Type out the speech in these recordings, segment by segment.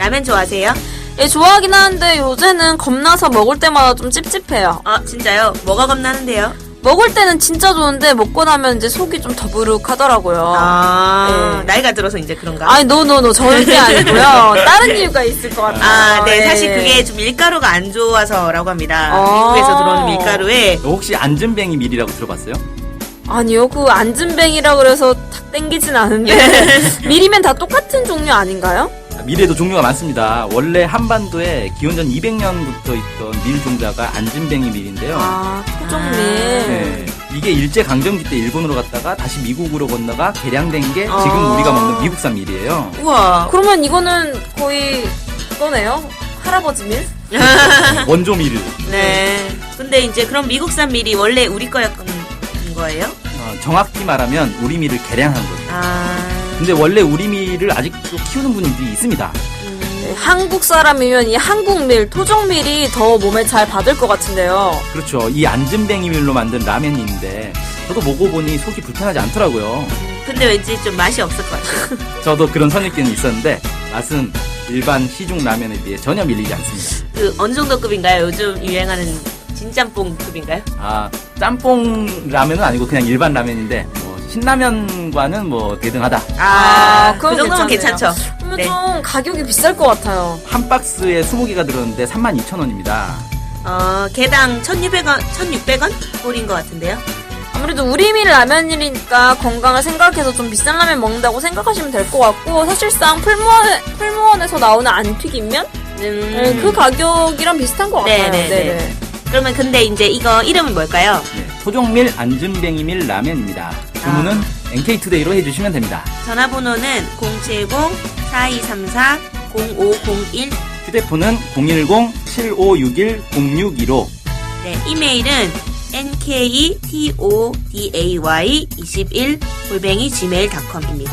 라면 좋아하세요? 예, 좋아하긴 하는데 요새는 겁나서 먹을 때마다 좀 찝찝해요. 아, 진짜요? 뭐가 겁나는데요? 먹을 때는 진짜 좋은데 먹고 나면 이제 속이 좀 더부룩하더라고요. 네. 나이가 들어서 이제 그런가? 아니, 노, 절대 아니고요. 다른 이유가 있을 것 같아요. 아, 네. 예. 사실 그게 좀 밀가루가 안 좋아서라고 합니다. 미국에서 들어오는 밀가루에. 혹시 안전뱅이 밀이라고 들어봤어요? 아니요, 그 안전뱅이라 그래서 탁 땡기진 않은데 밀이면 다 똑같은 종류 아닌가요? 밀에도 종류가 많습니다. 원래 한반도에 기원전 200년부터 있던 밀 종자가 안전뱅이 밀인데요. 아, 토종밀. 네, 이게 일제강점기 때 일본으로 갔다가 다시 미국으로 건너가 개량된 게 지금 우리가 먹는 미국산 밀이에요. 우와. 그러면 이거는 거의 그거네요? 할아버지 밀? 원조 밀. 네. 근데 이제 그럼 미국산 밀이 원래 우리 거였던 거예요? 정확히 말하면 우리 밀을 개량한 거죠. 아. 근데 원래 우리 밀을 아직도 키우는 분들이 있습니다. 네, 한국 사람이면 이 한국밀, 토종밀이 더 몸에 잘 받을 것 같은데요. 그렇죠. 이 안전뱅이 밀로 만든 라면인데 저도 먹어보니 속이 불편하지 않더라고요. 근데 왠지 좀 맛이 없을 것 같아요. 저도 그런 선입견이 있었는데 맛은 일반 시중 라면에 비해 전혀 밀리지 않습니다. 그 어느 정도 급인가요? 요즘 유행하는 진짬뽕 급인가요? 아, 짬뽕 라면은 아니고 그냥 일반 라면인데 신라면과는 뭐 대등하다. 아, 그 정도면 괜찮죠. 그러면 네. 좀 가격이 비쌀 것 같아요. 한 박스에 20개가 들었는데 32,000원입니다. 개당 1,600원, 1,600원 꼴인 것 같은데요. 아무래도 우리밀 라면이니까 건강을 생각해서 좀 비싼 라면 먹는다고 생각하시면 될 것 같고, 사실상 풀무원에서 나오는 안튀김면? 네, 그 가격이랑 비슷한 것 같아요. 네네네. 그러면 근데 이제 이거 이름은 뭘까요? 네, 토종밀 안전뱅이밀 라면입니다. 주문은 NK투데이로 해주시면 됩니다. 전화번호는 070-4234-0501. 휴대폰은 010-7561-0615. 네, 이메일은 nktoday21@gmail.com입니다.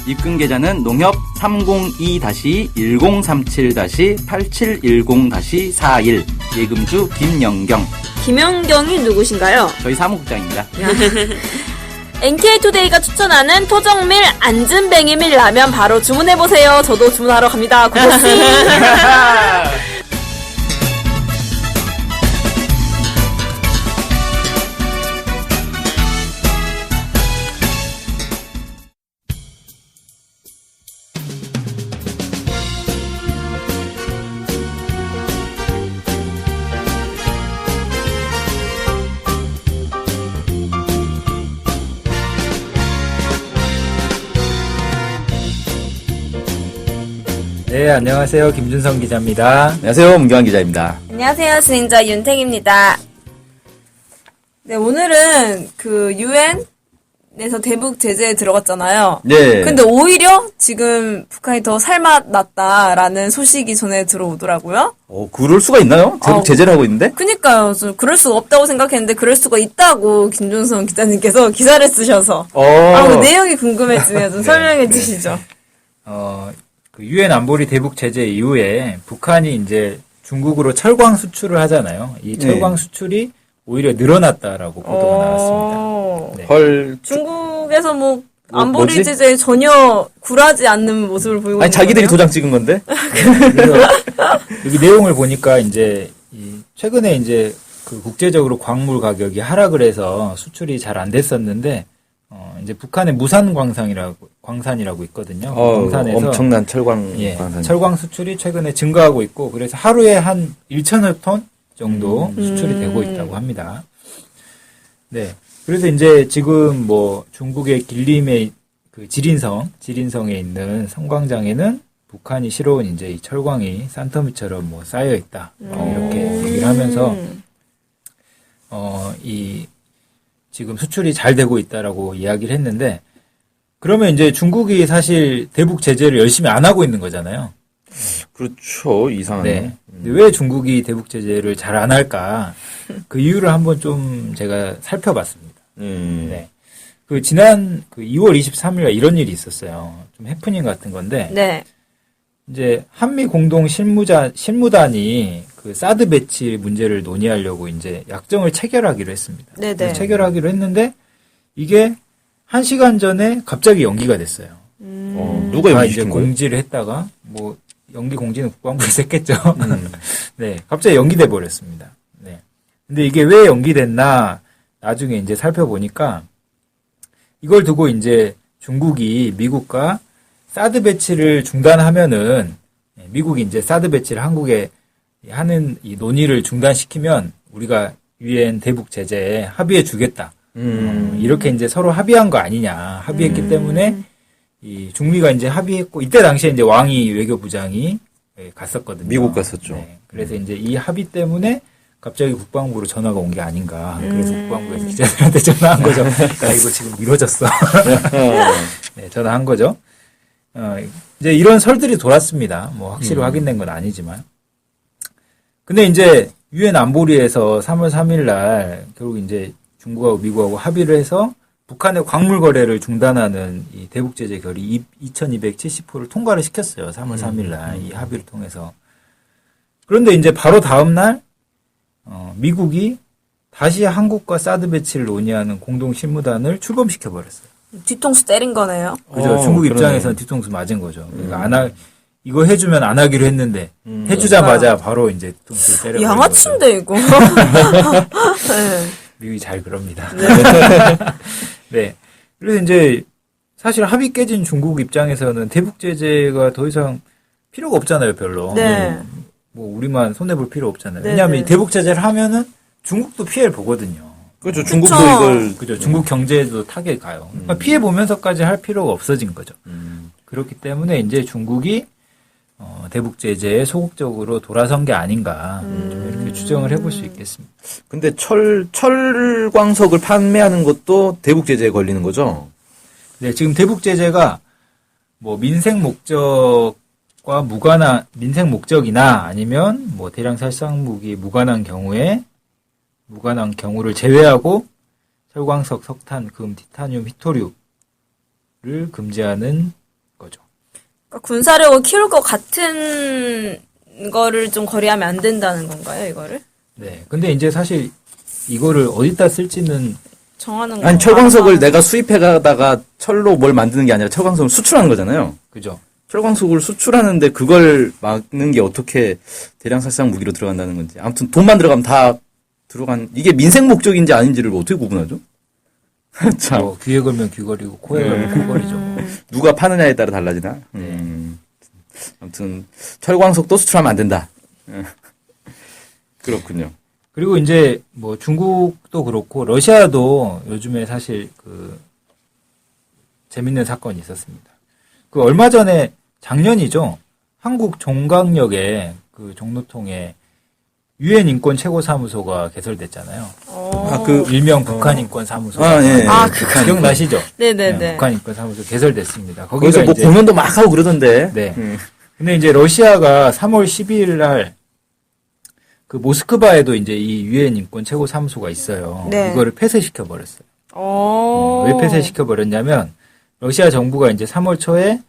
입금 계좌는 농협 302-1037-8710-41 예금주 김영경. 김연경이 누구신가요? 저희 사무국장입니다. NK투데이가 추천하는 토종밀 안전뱅이밀 라면 바로 주문해보세요. 저도 주문하러 갑니다. 고고씨. 네, 안녕하세요. 김준성 기자입니다. 안녕하세요. 문경환 기자입니다. 안녕하세요. 진행자 윤택입니다. 네, 오늘은 그 유엔에서 대북 제재에 들어갔잖아요. 네. 근데 오히려 지금 북한이 더 살맛 났다라는 소식이 전해 들어오더라고요. 그럴 수가 있나요? 대북 제재를 하고 있는데? 그니까요. 좀 그럴 수가 없다고 생각했는데 그럴 수가 있다고 김준성 기자님께서 기사를 쓰셔서. 그 내용이 궁금해지네요. 좀 설명해 주시죠. 그 유엔 안보리 대북 제재 이후에 북한이 이제 중국으로 철광 수출을 하잖아요. 이 철광 수출이 오히려 늘어났다라고 보도가 나왔습니다. 네. 헐. 중국에서 뭐 안보리 제재에 전혀 굴하지 않는 모습을 보이고 아니, 있는 자기들이 거네요? 도장 찍은 건데? 그래서 여기 내용을 보니까 이제 최근에 이제 그 국제적으로 광물 가격이 하락을 해서 수출이 잘 안 됐었는데 이제 북한의 무산 광산이라고 있거든요. 광산에서 엄청난 철광 광산. 철광 수출이 최근에 증가하고 있고 그래서 하루에 한 1,000여 톤 정도 수출이 되고 있다고 합니다. 네. 그래서 이제 지금 뭐 중국의 길림의 그 지린성에 있는 성광장에는 북한이 실어온 이제 이 철광이 산더미처럼 뭐 쌓여 있다. 이렇게 얘기를 하면서 이 지금 수출이 잘 되고 있다라고 이야기를 했는데 그러면 이제 중국이 사실 대북 제재를 열심히 안 하고 있는 거잖아요. 그렇죠. 이상하네. 네. 왜 중국이 대북 제재를 잘 안 할까? 그 이유를 한번 좀 제가 살펴봤습니다. 네. 그 지난 그 2월 23일에 이런 일이 있었어요. 좀 해프닝 같은 건데. 네. 이제 한미 공동 실무단이 그 사드 배치 문제를 논의하려고 이제 약정을 체결하기로 했습니다. 네네. 체결하기로 했는데 이게 1시간 전에 갑자기 연기가 됐어요. 누가 이제 연기시킨 거예요? 공지를 했다가 뭐 연기 공지는 국방부에서 했겠죠. 네, 갑자기 연기돼 버렸습니다. 네. 근데 이게 왜 연기됐나 나중에 이제 살펴보니까 이걸 두고 이제 중국이 미국과 사드 배치를 중단하면은 미국이 이제 사드 배치를 한국에 하는 이 논의를 중단시키면 우리가 유엔 대북 제재에 합의해 주겠다. 이렇게 이제 서로 합의한 거 아니냐. 합의했기 때문에 이 중미가 이제 합의했고 이때 당시에 이제 왕이 외교부장이 갔었거든요. 미국 갔었죠. 네. 그래서 이제 이 합의 때문에 갑자기 국방부로 전화가 온 게 아닌가. 그래서 국방부에서 기자들한테 전화한 거죠. 야, 이거 지금 미뤄졌어. 네, 전화한 거죠. 이제 이런 설들이 돌았습니다. 뭐 확실히 확인된 건 아니지만. 근데 이제 유엔 안보리에서 3월 3일 날 결국 이제 중국하고 미국하고 합의를 해서 북한의 광물 거래를 중단하는 이 대북 제재 결의 2270호를 통과를 시켰어요. 3월 3일 날 이 합의를 통해서. 그런데 이제 바로 다음 날 미국이 다시 한국과 사드 배치를 논의하는 공동 실무단을 출범시켜 버렸어요. 뒤통수 때린 거네요. 그죠. 중국 입장에서는 뒤통수 맞은 거죠. 그러니까 이거 해주면 안 하기로 했는데 해주자마자 바로 이제 뒤통수 때려. 양아치인데 이거. 네. 미국이 잘 그럽니다. 네. 그래서 이제 사실 합의 깨진 중국 입장에서는 대북 제재가 더 이상 필요가 없잖아요, 별로. 네. 뭐 우리만 손해 볼 필요 없잖아요. 네, 왜냐하면 네. 이 대북 제재를 하면은 중국도 피해를 보거든요. 그렇죠. 중국도 그쵸. 이걸 그죠. 중국 경제에도 타격이 가요. 그러니까 피해 보면서까지 할 필요가 없어진 거죠. 그렇기 때문에 이제 중국이 대북 제재에 소극적으로 돌아선 게 아닌가 좀 이렇게 추정을 해볼 수 있겠습니다. 근데 철광석을 판매하는 것도 대북 제재에 걸리는 거죠? 네, 지금 대북 제재가 뭐 민생 목적과 무관한 민생 목적이나 아니면 뭐 대량 살상 무기 무관한 경우를 제외하고 철광석, 석탄, 금, 티타늄, 히토류를 금지하는 거죠. 그러니까 군사력을 키울 것 같은 거를 좀 거래하면 안 된다는 건가요, 이거를? 네, 근데 이제 사실 이거를 어디다 쓸지는 정하는 거. 아니, 철광석을 내가 수입해가다가 철로 뭘 만드는 게 아니라 철광석을 수출하는 거잖아요. 그죠. 철광석을 수출하는데 그걸 막는 게 어떻게 대량 살상 무기로 들어간다는 건지. 아무튼 돈만 들어가면 다 이게 민생 목적인지 아닌지를 어떻게 구분하죠? 참. 뭐 귀에 걸면 귀걸이고 코에 걸면 코걸이죠. 누가 파느냐에 따라 달라지나? 아무튼 철광석도 수출하면 안 된다. 그렇군요. 그리고 이제 뭐 중국도 그렇고 러시아도 요즘에 사실 그 재밌는 사건이 있었습니다. 그 얼마 전에 작년이죠. 한국 종강역에 그 종로통에 유엔 인권 최고사무소가 개설됐잖아요. 일명 북한 인권 사무소. 예. 기억나시죠? 네네네. 네, 북한 인권 사무소 개설됐습니다. 거기서 뭐 이제 공연도 막 하고 그러던데. 네. 근데 이제 러시아가 3월 12일 날 그 모스크바에도 이제 이 유엔 인권 최고 사무소가 있어요. 네. 이거를 폐쇄시켜 버렸어요. 왜 폐쇄시켜 버렸냐면 러시아 정부가 이제 3월 초에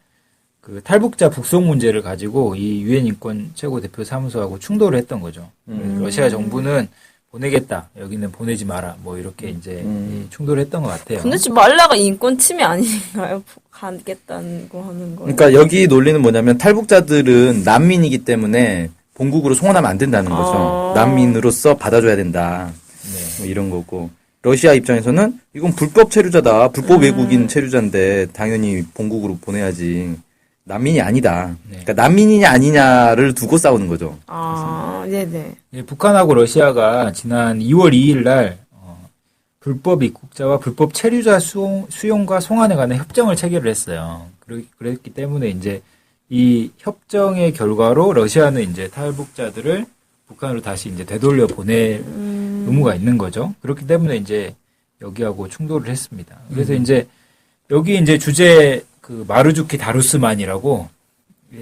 그 탈북자 북송 문제를 가지고 이 유엔 인권 최고 대표 사무소하고 충돌을 했던 거죠. 그래서 러시아 정부는 보내겠다. 여기는 보내지 마라. 뭐 이렇게 이제 충돌을 했던 것 같아요. 보내지 말라가 인권 침해 아닌가요? 가겠다는 거 하는 거. 그러니까 여기 논리는 뭐냐면 탈북자들은 난민이기 때문에 본국으로 송환하면 안 된다는 거죠. 난민으로서 받아줘야 된다. 네. 뭐 이런 거고. 러시아 입장에서는 이건 불법 체류자다. 불법 외국인 체류자인데 당연히 본국으로 보내야지. 난민이 아니다. 네. 그러니까 난민이냐 아니냐를 두고 싸우는 거죠. 네네. 예, 북한하고 러시아가 지난 2월 2일 날 불법 입국자와 불법 체류자 수용과 송환에 관한 협정을 체결을 했어요. 그랬기 때문에 이제 이 협정의 결과로 러시아는 이제 탈북자들을 북한으로 다시 이제 되돌려 보낼 의무가 있는 거죠. 그렇기 때문에 이제 여기하고 충돌을 했습니다. 그래서 이제 여기 이제 주제 그 마루주키 다루스만이라고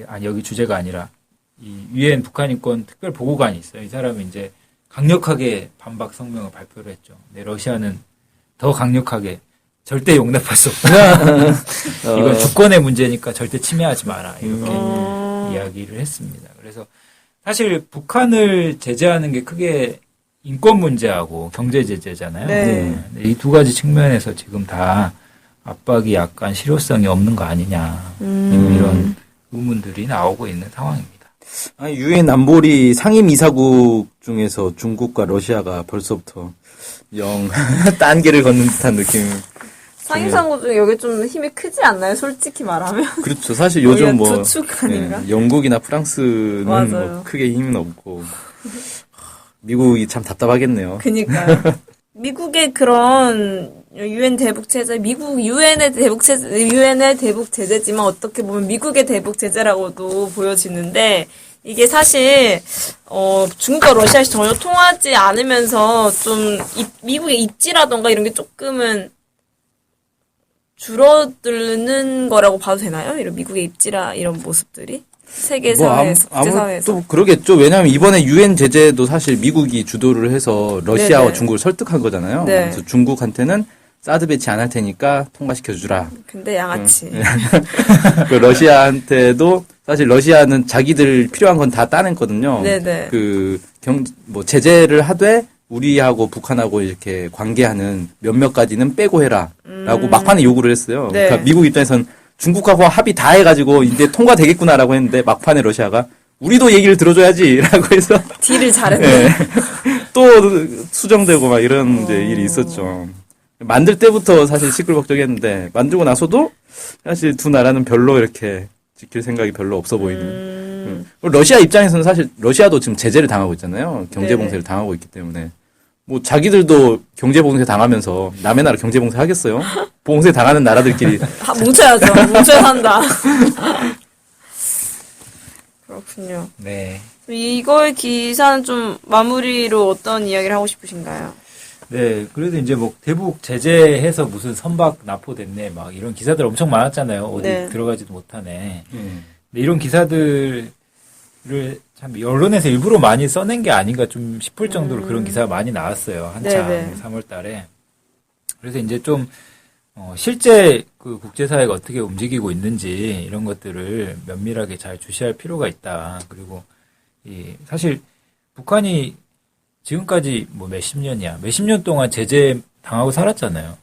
아니 여기 주제가 아니라 이 유엔 북한 인권 특별 보고관이 있어요. 이 사람이 이제 강력하게 반박 성명을 발표를 했죠. 네, 러시아는 더 강력하게 절대 용납할 수 없다. 이건 주권의 문제니까 절대 침해하지 마라. 이렇게 이야기를 했습니다. 그래서 사실 북한을 제재하는 게 크게 인권 문제하고 경제 제재잖아요. 네. 이 두 가지 측면에서 지금 다 압박이 약간 실효성이 없는 거 아니냐. 이런 의문들이 나오고 있는 상황입니다. 아니, 유엔 안보리 상임이사국 중에서 중국과 러시아가 벌써부터 영 단계를 걷는 듯한 느낌. 상임상국 중에 여기 좀 힘이 크지 않나요? 솔직히 말하면. 그렇죠. 사실 요즘 뭐 두축 아닌가? 영국이나 프랑스는 맞아요. 뭐 크게 힘은 없고 미국이 참 답답하겠네요. 그니까요. 미국의 그런 유엔 대북 체제, 미국 유엔의 대북 제재지만 어떻게 보면 미국의 대북 제재라고도 보여지는데 이게 사실 중국과 러시아에서 전혀 통하지 않으면서 좀 미국의 입지라던가 이런 게 조금은 줄어드는 거라고 봐도 되나요? 이런 미국의 입지라 이런 모습들이 세계 사회에서, 국제 사회에서. 또 그러겠죠. 왜냐하면 이번에 유엔 제재도 사실 미국이 주도를 해서 러시아와 네네. 중국을 설득한 거잖아요. 네. 그래서 중국한테는 사드 배치 안 할 테니까 통과시켜주라. 근데 양아치. 그 러시아한테도 사실 러시아는 자기들 필요한 건 다 따냈거든요. 네네. 제재를 하되 우리하고 북한하고 이렇게 관계하는 몇몇 가지는 빼고 해라라고 막판에 요구를 했어요. 네. 그러니까 미국 입장에선 중국하고 합의 다 해가지고 이제 통과되겠구나라고 했는데 막판에 러시아가 우리도 얘기를 들어줘야지라고 해서 딜을 잘했네. 네. 또 수정되고 막 이런 이제 일이 있었죠. 만들 때부터 사실 시끌벅적했는데 만들고 나서도 사실 두 나라는 별로 이렇게 지킬 생각이 별로 없어 보이는. 러시아 입장에서는 사실 러시아도 지금 제재를 당하고 있잖아요. 경제 봉쇄를 당하고 있기 때문에 뭐 자기들도 경제 봉쇄 당하면서 남의 나라 경제 봉쇄 하겠어요? 봉쇄 당하는 나라들끼리 뭉쳐야죠. 뭉쳐야 한다. 그렇군요. 네. 이거의 기사는 좀 마무리로 어떤 이야기를 하고 싶으신가요? 네, 그래도 이제 뭐 대북 제재해서 무슨 선박 납포됐네 막 이런 기사들 엄청 많았잖아요. 어디 네. 들어가지도 못하네. 근데 이런 기사들을 참 언론에서 일부러 많이 써낸 게 아닌가 좀 싶을 정도로 그런 기사가 많이 나왔어요. 한참 네네. 3월 달에. 그래서 이제 좀 실제 그 국제사회가 어떻게 움직이고 있는지 이런 것들을 면밀하게 잘 주시할 필요가 있다. 그리고 사실 북한이 지금까지 뭐 몇십 년 동안 제재 당하고 살았잖아요.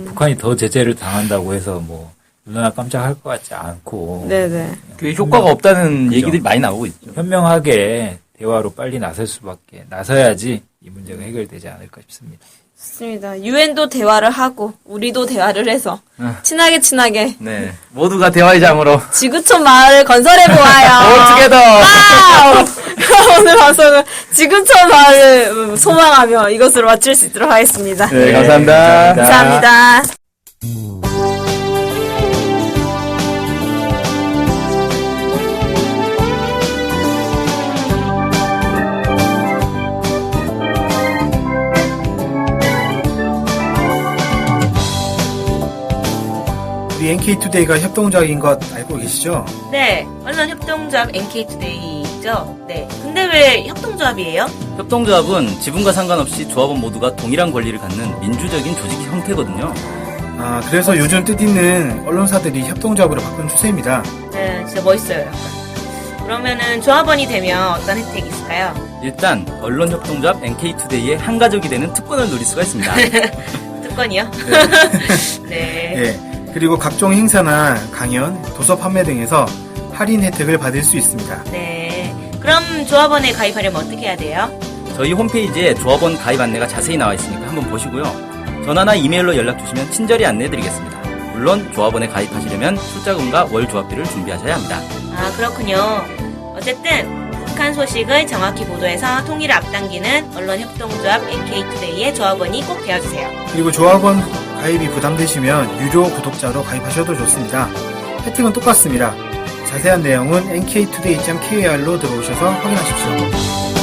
북한이 더 제재를 당한다고 해서 뭐 눈 하나 깜짝할 것 같지 않고 네네. 그게 효과가 없다는 그죠. 얘기들이 많이 나오고 있죠. 현명하게 대화로 빨리 나서야지 이 문제가 해결되지 않을까 싶습니다. 좋습니다. 유엔도 대화를 하고 우리도 대화를 해서 친하게 네, 모두가 대화의 장으로 지구촌 마을을 건설해 보아요. All together. 그럼 오늘 방송은 지구촌 마을을 소망하며 이것으로 마칠 수 있도록 하겠습니다. 네, 감사합니다. 감사합니다. 우리 NK투데이가 협동조합인 것 알고 계시죠? 네, 언론 협동조합 NK투데이죠. 네. 근데 왜 협동조합이에요? 협동조합은 지분과 상관없이 조합원 모두가 동일한 권리를 갖는 민주적인 조직 형태거든요. 아, 그래서 요즘 뜻있는 언론사들이 협동조합으로 바꾼 추세입니다. 네, 진짜 멋있어요, 약간. 그러면은 조합원이 되면 어떤 혜택이 있을까요? 일단 언론협동조합 NK투데이의 한 가족이 되는 특권을 누릴 수가 있습니다. 특권이요? 네. 예. 그리고 각종 행사나 강연, 도서 판매 등에서 할인 혜택을 받을 수 있습니다. 네. 그럼 조합원에 가입하려면 어떻게 해야 돼요? 저희 홈페이지에 조합원 가입 안내가 자세히 나와 있으니까 한번 보시고요. 전화나 이메일로 연락 주시면 친절히 안내해드리겠습니다. 물론 조합원에 가입하시려면 출자금과 월 조합비를 준비하셔야 합니다. 아, 그렇군요. 어쨌든 북한 소식을 정확히 보도해서 통일을 앞당기는 언론협동조합 NK투데이의 조합원이 꼭 되어주세요. 그리고 조합원 가입이 부담되시면 유료 구독자로 가입하셔도 좋습니다. 혜택은 똑같습니다. 자세한 내용은 nktoday.kr로 들어오셔서 확인하십시오.